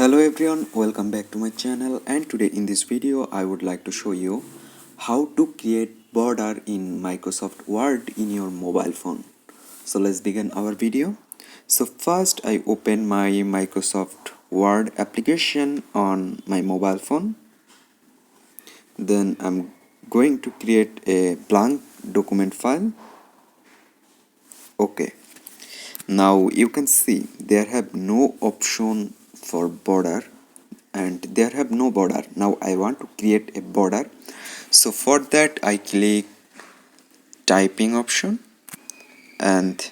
Hello everyone, welcome back to my channel, and today in this video I would like to show you how to create border in Microsoft Word in your mobile phone. So let's begin our video. So first I open my Microsoft Word application on my mobile phone. Then I'm going to create a blank document file. Okay. Now you can see there have no option for border and there have no border. Now I want to create a border. So for that I click typing option and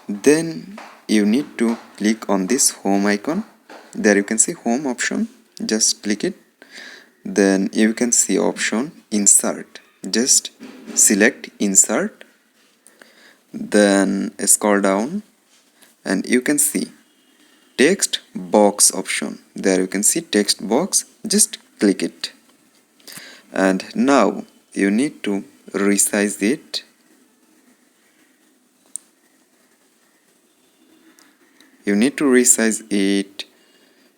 then you need to click on this home icon. There you can see home option. Just click it. Then you can see option insert. Just select insert. Then scroll down and you can see text box option. There you can see text box. Just click it. And now you need to resize it. You need to resize it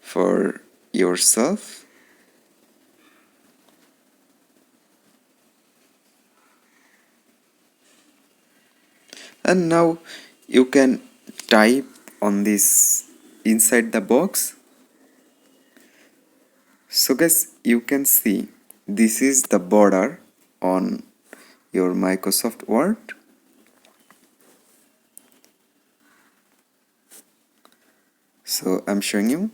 for yourself. And now you can type on this inside the box. So guys, you can see this is the border on your Microsoft Word. So I'm showing you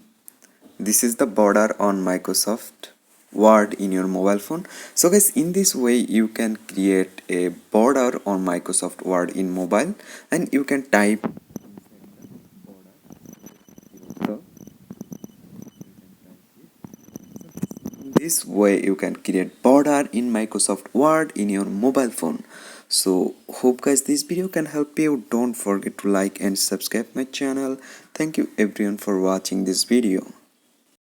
this is the border on Microsoft Word in your mobile phone. So guys, in this way you can create a border on Microsoft Word in mobile and you can type this way you can create border in Microsoft Word in your mobile phone. So hope guys this video can help you. Don't forget to like and subscribe my channel. Thank you everyone for watching this video.